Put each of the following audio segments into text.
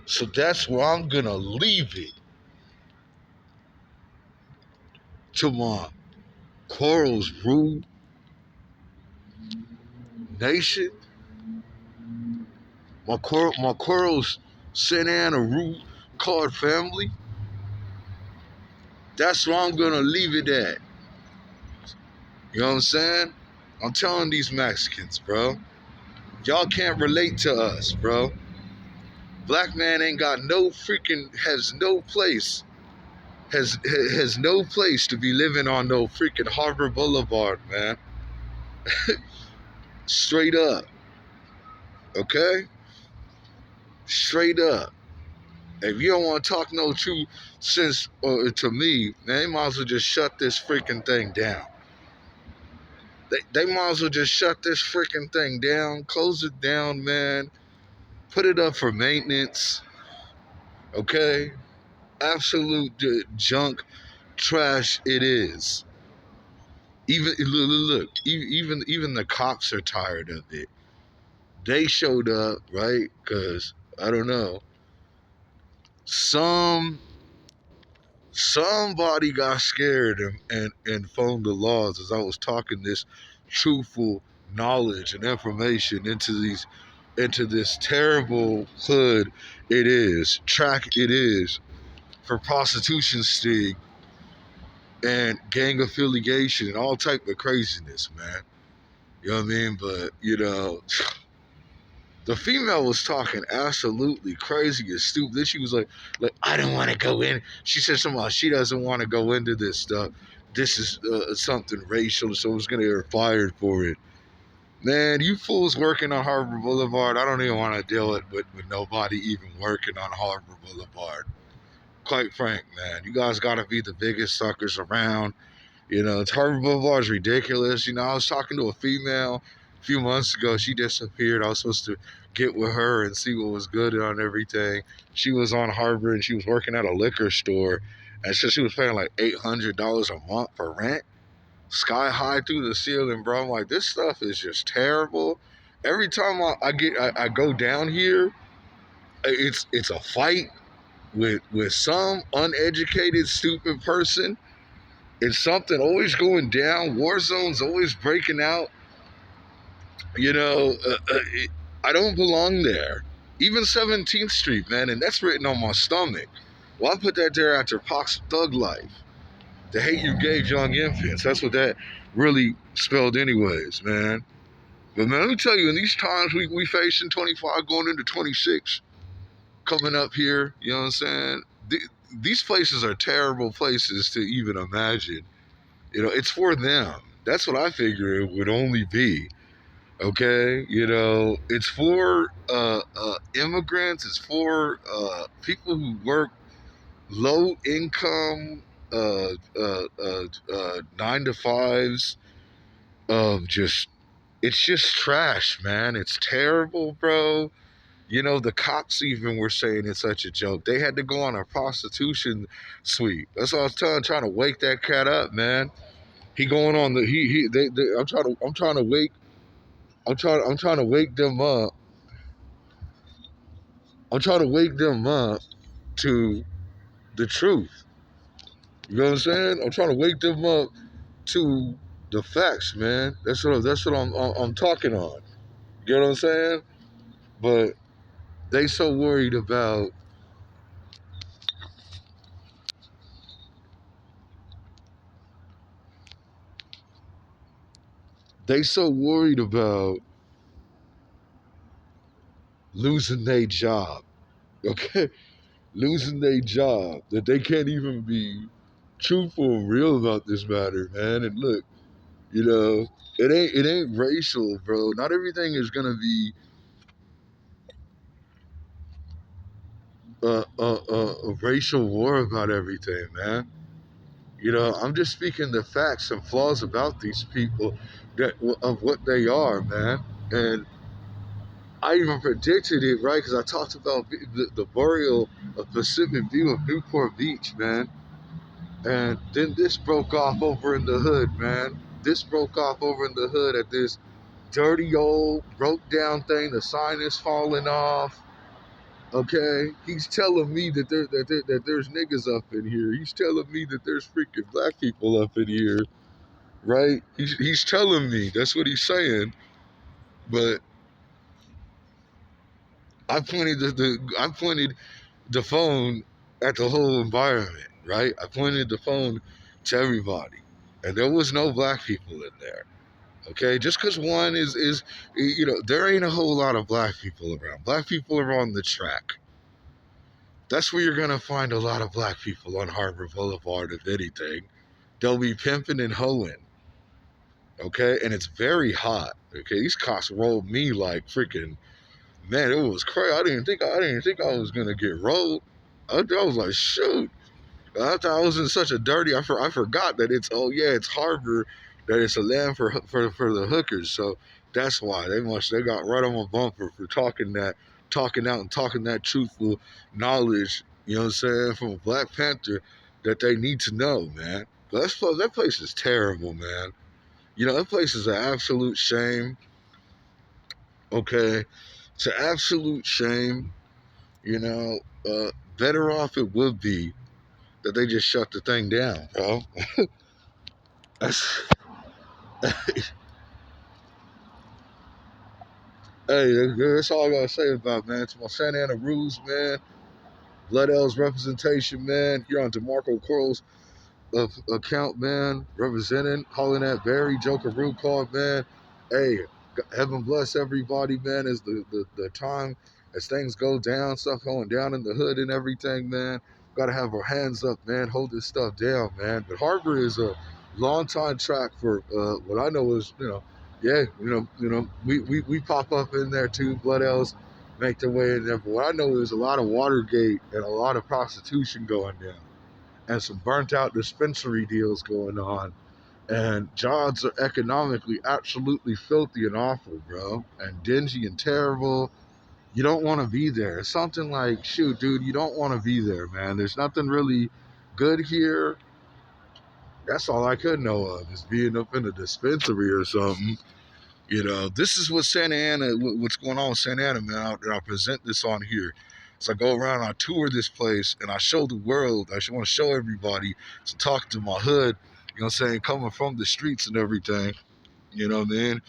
So that's where I'm gonna leave it to my Corals Rule Nation, my Corals Santa Ana Rule Card family. That's where I'm gonna leave it at. You know what I'm saying? I'm telling these Mexicans, bro. Y'all can't relate to us, bro. Black man ain't got no freaking, has no place, has no place to be living on no freaking Harbor Boulevard, man. Straight up, okay? Straight up. If you don't want to talk no true sense to me, man, they might as well just shut this freaking thing down. They might as well just shut this freaking thing down, close it down, man. Put it up for maintenance, okay? Absolute junk trash it is. Even look, even the cops are tired of it. They showed up, right? Because I don't know, somebody got scared and phoned the laws as I was talking this truthful knowledge and information into this terrible hood it is for prostitution sting and gang affiliation and all type of craziness, man. You know what I mean? But, the female was talking absolutely crazy and stupid. Then she was like, I don't want to go in. She said something about she doesn't want to go into this stuff. This is something racial, so it's going to get her fired for it. Man, you fools working on Harbor Boulevard, I don't even want to deal with nobody even working on Harbor Boulevard. Quite frank, man. You guys got to be the biggest suckers around. Harbor Boulevard is ridiculous. I was talking to a female a few months ago. She disappeared. I was supposed to get with her and see what was good on everything. She was on Harbor and she was working at a liquor store. And so she was paying like $800 a month for rent. Sky high through the ceiling, bro. I'm like, this stuff is just terrible. Every time I go down here, it's a fight with some uneducated, stupid person. It's something always going down. War zones always breaking out. I don't belong there. Even 17th Street, man, and that's written on my stomach. Well, I put that there after Pac's Thug Life. The hate you gave young infants. That's what that really spelled anyways, man. But, man, let me tell you, in these times we face in 25 going into 26, coming up here, you know what I'm saying? These places are terrible places to even imagine. It's for them. That's what I figure it would only be. Okay, it's for immigrants. It's for people who work low income, 9 to 5s. It's just trash, man. It's terrible, bro. The cops even were saying it's such a joke. They had to go on a prostitution suite. That's what I was trying to wake that cat up, man. He going on the I'm trying to wake them up. I'm trying to wake them up to the truth. You know what I'm saying? I'm trying to wake them up to the facts, man. That's what I'm talking on. You know what I'm saying? But they so worried about losing their job. Okay? Losing their job, that they can't even be truthful and real about this matter, man. And look, it ain't racial, bro. Not everything is gonna be a racial war about everything, man. I'm just speaking the facts and flaws about these people of what they are, man. And I even predicted it, right? Because I talked about the burial of Pacific View of Newport Beach, man. And then this broke off over in the hood, man. This broke off over in the hood at this dirty old broke down thing. The sign is falling off. Okay, he's telling me that there's niggas up in here. He's telling me that there's freaking black people up in here, right? He's telling me that's what he's saying. But I pointed the phone at the whole environment, right? I pointed the phone to everybody, and there was no black people in there. Okay, just because one is there ain't a whole lot of black people around. Black people are on the track. That's where you're gonna find a lot of black people on Harbor Boulevard, if anything. They'll be pimping and hoeing. Okay, and it's very hot. Okay, these cops rolled me like freaking man. It was crazy. I didn't think I was gonna get rolled. I was like, shoot. I thought I was in such a dirty. I forgot that it's it's Harbor, that it's a land for the hookers. So that's why they got right on my bumper for talking out and talking that truthful knowledge. You know what I'm saying, from a Black Panther that they need to know, man. But that place is terrible, man. That place is an absolute shame. Okay, it's an absolute shame. You know, better off it would be that they just shut the thing down, bro. That's, hey, that's all I gotta say about it, man. It's my Santa Ana Rules, man. Blood L's representation, man. Here on DeMarco Coral's account, man. Representing, calling that Barry Joker Root card, man. Hey, heaven bless everybody, man. As the time, as things go down, stuff going down in the hood and everything, man. Gotta have our hands up, man. Hold this stuff down, man. But Harbor is a long time track for what I know is, yeah, we pop up in there too. Blood L's make their way in there. But what I know is a lot of Watergate and a lot of prostitution going down and some burnt out dispensary deals going on. And jobs are economically absolutely filthy and awful, bro. And dingy and terrible. You don't want to be there. It's something like, shoot, dude, you don't want to be there, man. There's nothing really good here. That's all I could know of, is being up in a dispensary or something. This is what Santa Ana, what's going on with Santa Ana, man. I present this on here. So I go around, I tour this place, and I show the world. I want to show everybody, to talk to my hood, you know what I'm saying, coming from the streets and everything. You know what I mean?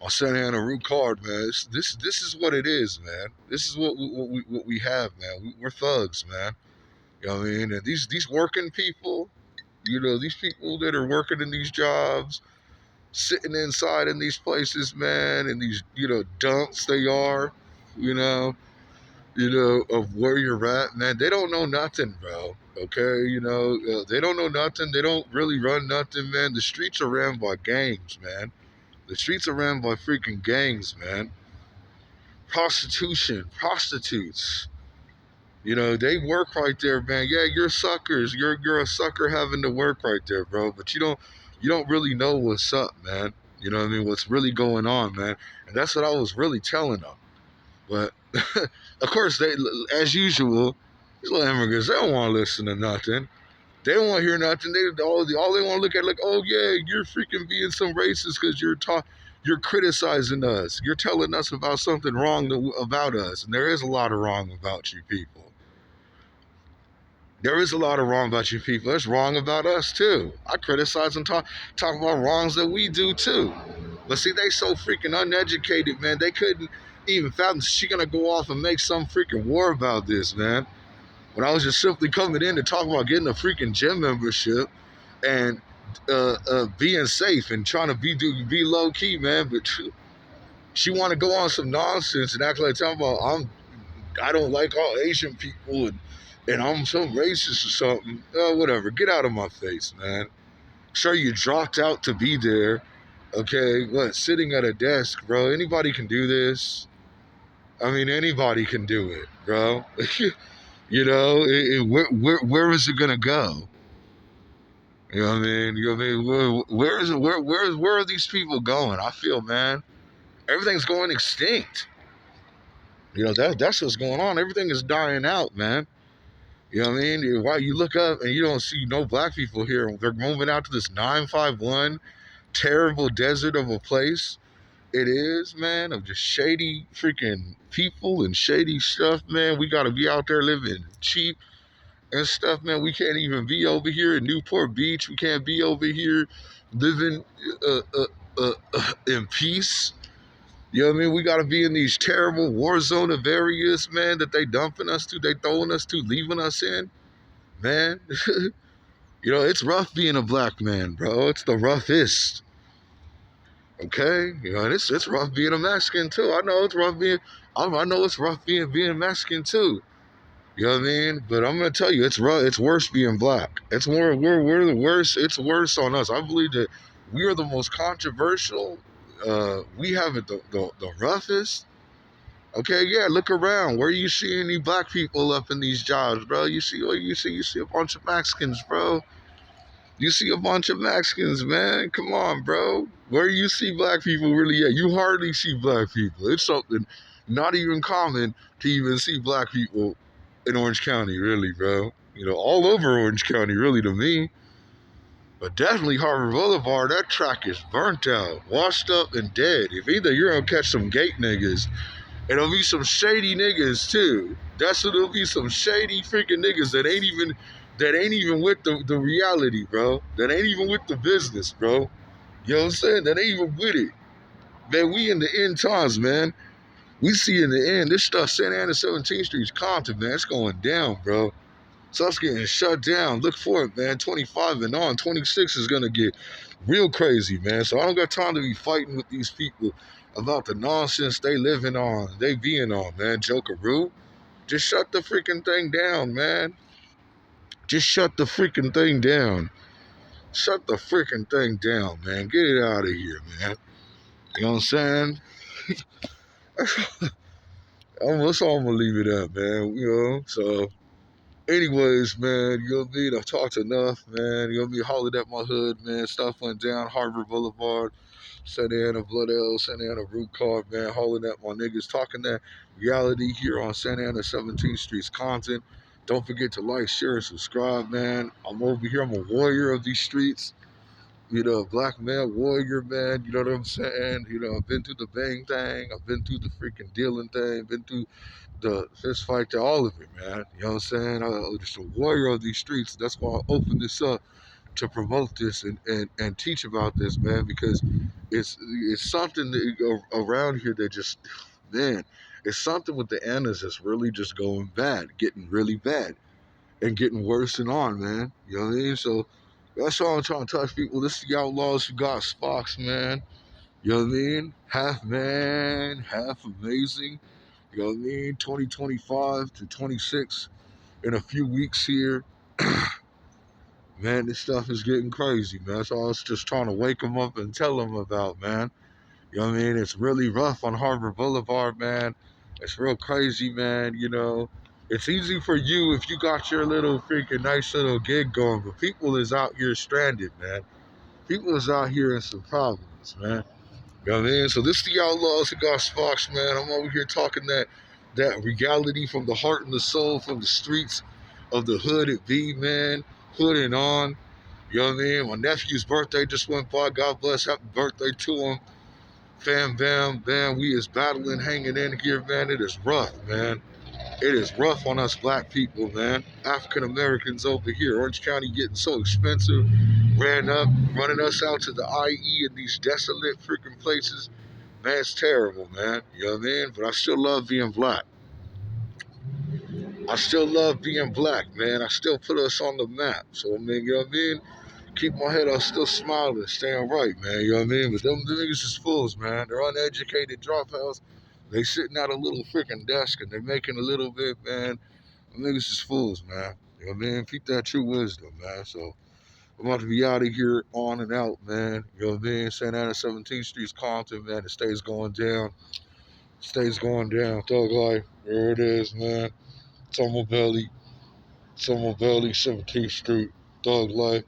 My Santa Ana root card, man. This is what it is, man. This is what we have, man. We're thugs, man. You know what I mean? And these working people, these people that are working in these jobs, sitting inside in these places, man, and these, dumps they are, you know, of where you're at, man. They don't know nothing, bro. Okay, they don't know nothing. They don't really run nothing, man. The streets are ran by gangs, man. The streets are ran by freaking gangs, man. Prostitution, prostitutes. They work right there, man. Yeah, you're suckers. You're a sucker having to work right there, bro. But you don't really know what's up, man. You know what I mean? What's really going on, man. And that's what I was really telling them. But of course, they, as usual, these little immigrants, they don't want to listen to nothing. They don't want to hear nothing. All they want to look at, like, oh yeah, you're freaking being some racist because you're criticizing us. You're telling us about something wrong about us, and there is a lot of wrong about you people. There is a lot of wrong about you people. There's wrong about us too. I criticize and talk about wrongs that we do too. But see, they so freaking uneducated, man. They couldn't even fathom she gonna go off and make some freaking war about this, man. When I was just simply coming in to talk about getting a freaking gym membership and being safe and trying to be low key, man. But she want to go on some nonsense and act like talking about I don't like all Asian people and I'm some racist or something. Whatever. Get out of my face, man. Sure, you dropped out to be there. Okay, what? Sitting at a desk, bro. Anybody can do this. I mean, anybody can do it, bro. Where is it gonna go? You know what I mean? You know what I mean? Where is it? Where are these people going? I feel, man, everything's going extinct. That's what's going on. Everything is dying out, man. You know what I mean? Why you look up and you don't see no black people here. They're moving out to this 951 terrible desert of a place. it is, man, of just shady freaking people and shady stuff, man. We gotta be out there living cheap and stuff, man. We can't even be over here in Newport Beach. We can't be over here living in peace. You know what I mean? We gotta be in these terrible war zone of areas, man, that they dumping us to, they throwing us to, leaving us in, man. You know, it's rough being a black man, bro. It's the roughest. Okay, you know, and it's rough being a Mexican too. I know it's rough being, I know it's rough being Mexican too. You know what I mean? But I'm gonna tell you, it's rough. It's worse being black. It's more we're the worst. It's worse on us. I believe that we are the most controversial. We have it the roughest. Okay, yeah. Look around. Where you see any black people up in these jobs, bro? You see what you see. You see a bunch of Mexicans, bro. You see a bunch of Mexicans, man. Come on, bro. Where you see black people really at? You hardly see black people. It's something not even common to even see black people in Orange County, really, bro. You know, all over Orange County, really, to me. But definitely Harbor Boulevard, that track is burnt out, washed up, and dead. If either you're gonna catch some gate niggas, and it'll be some shady niggas too. That's what it'll be, some shady freaking niggas that ain't even with the reality, bro. That ain't even with the business, bro. You know what I'm saying? That ain't even with it. Man, we in the end times, man. We see in the end, this stuff, Santa Ana 17th Street's Compton, man, it's going down, bro. Stuff's getting shut down. Look for it, man. 25 and on. 26 is going to get real crazy, man. So I don't got time to be fighting with these people about the nonsense they living on, they being on, man. Jokeroo. Just shut the freaking thing down, man. Just shut the freaking thing down. Shut the freaking thing down, man. Get it out of here, man. You know what I'm saying? That's all I'm going to leave it at, man. You know, so... Anyways, man, you know what I mean? I've talked enough, man. You know what I mean? Hollered at my hood, man. Stuff went down. Harbor Boulevard, Santa Ana, Blood L, Santa Ana, Root Card, man. Hollering at my niggas. Talking that reality here on Santa Ana 17th Street's content. Don't forget to like, share, and subscribe, man. I'm over here. I'm a warrior of these streets. You know, black man, warrior, man. You know what I'm saying? You know, I've been through the bang thing. I've been through the freaking dealing thing. Been through the fist fight to all of it, man. You know what I'm saying? I'm just a warrior of these streets. That's why I opened this up to promote this and teach about this, man, because it's something around here that just, man, it's something with the Annas that's really just going bad, getting really bad, and getting worse and on, man. You know what I mean? So that's all I'm trying to touch people. This is the Outlaws Who Got Spox, man. You know what I mean? Half man, half amazing. You know what I mean? 2025 to 26 in a few weeks here. Man, this stuff is getting crazy, man. So I was just trying to wake them up and tell them about, man. You know what I mean? It's really rough on Harbor Boulevard, man. It's real crazy, man. You know, it's easy for you if you got your little freaking nice little gig going, but people is out here stranded, man. People is out here in some problems, man. You know what I mean? So this is the Outlaws Who Got Spox, man. I'm over here talking that reality from the heart and the soul, from the streets of the hood it be, man. Hood and on. You know what I mean? My nephew's birthday just went by. God bless. Happy birthday to him. Fam, bam, bam. We is battling, hanging in here, man. It is rough, man. It is rough on us black people, man. African Americans over here. Orange County getting so expensive. Ran up, running us out to the IE in these desolate freaking places. Man, it's terrible, man. You know what I mean? But I still love being black. I still love being black, man. I still put us on the map. So, I mean, you know what I mean? Keep my head up, still smiling, staying right, man. You know what I mean? But them niggas is fools, man. They're uneducated dropouts. They sitting at a little freaking desk and they're making a little bit, man. Them niggas is fools, man. You know what I mean? Keep that true wisdom, man. So, I'm about to be out of here, on and out, man. You know what I mean? Santa Ana 17th Street's Compton, man. It stays going down. Stays going down. Thug life. There it is, man. Tomo Belly. 17th Street. Thug life.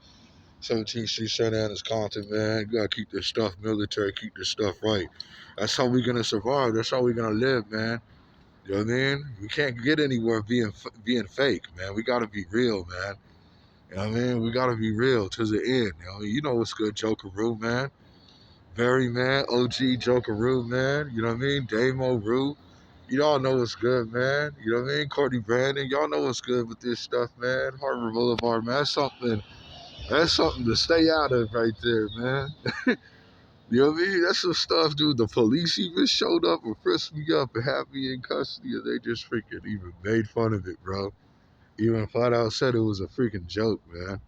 17th Street, Santa Ana's Compton, man. You gotta keep this stuff military, keep this stuff right. That's how we're gonna survive. That's how we're gonna live, man. You know what I mean? We can't get anywhere being fake, man. We gotta be real, man. You know what I mean? We gotta be real to the end. You know what's good, Jokeroo, man. Barry, man, OG, Jokeroo, man. You know what I mean? Damo, Roo. Y'all know what's good, man. You know what I mean? Courtney Brandon. Y'all know what's good with this stuff, man. Harbor Boulevard, man. That's something to stay out of right there, man. You know what I mean? That's some stuff, dude. The police even showed up and frisked me up and had me in custody, and they just freaking even made fun of it, bro. Even flat out said it was a freaking joke, man.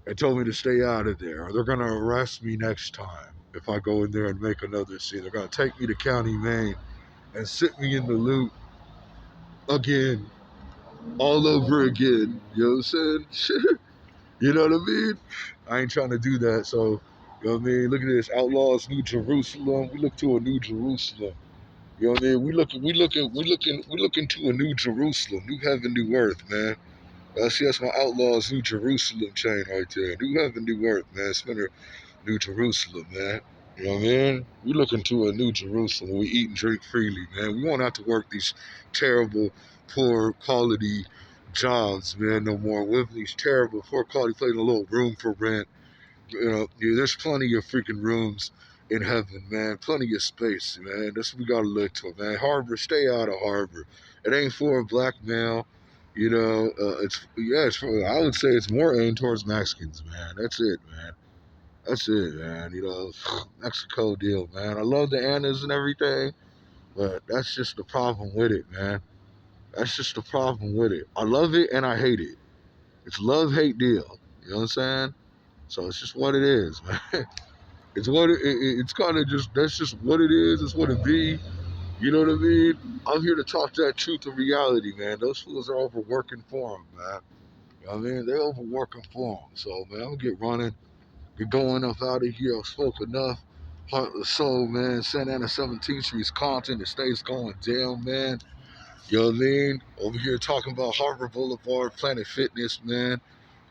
They told me to stay out of there, or they're gonna arrest me next time if I go in there and make another scene. They're gonna take me to County Maine and sit me in the loop again, all over again. You know what I'm saying? You know what I mean? I ain't trying to do that. So, you know what I mean? Look at this, Outlaws, New Jerusalem. We look to a New Jerusalem. You know what I mean? We looking to a New Jerusalem, New Heaven, New Earth, man. See, that's my Outlaws, New Jerusalem chain right there. New Heaven, New Earth, man. Spinner, New Jerusalem, man. You know what I mean? We looking to a New Jerusalem. We eat and drink freely, man. We won't have to work these terrible, poor quality jobs, man, no more. With these terrible, poor quality, playing a little room for rent. You know, yeah, there's plenty of freaking rooms in heaven, man. Plenty of space, man. That's what we gotta look to, man. Harbor, stay out of Harbor. It ain't for a black male. You know, it's for, I would say it's more aimed towards Mexicans, man. That's it, man. That's it, man. You know, Mexico deal, man. I love the Annas and everything, but that's just the problem with it, man. That's just the problem with it. I love it and I hate it. It's love-hate deal. You know what I'm saying? So it's just what it is, man. It's kind of just, that's just what it is. It's what it be. You know what I mean? I'm here to talk that truth and reality, man. Those fools are overworking for them, man. You know what I mean? They overworking for them. So, man, I'm gonna get running. Get going up out of here. I've spoke enough. Heart of the soul, man. Santa Ana 17th Street's content. It stays going down, man. You know what I mean? Over here talking about Harbor Boulevard, Planet Fitness, man.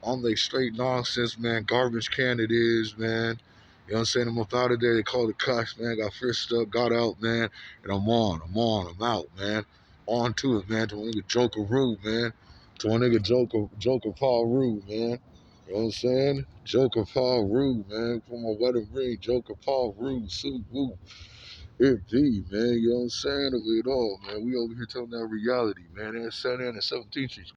On they straight nonsense, man. Garbage can it is, man. You know what I'm saying? I'm up out of there. They called the cops, man. Got frisked up, got out, man. And I'm out, man. On to it, man. To a nigga Joker Rue, man. To a nigga Joker Paul Rue, man. You know what I'm saying? Joker Paul Rue, man. For my wedding ring, Joker Paul Rue, Sue Woo. It be, man. You know what I'm saying? Of it all, man. We over here telling that reality, man. That's Santa Ana 17th Street.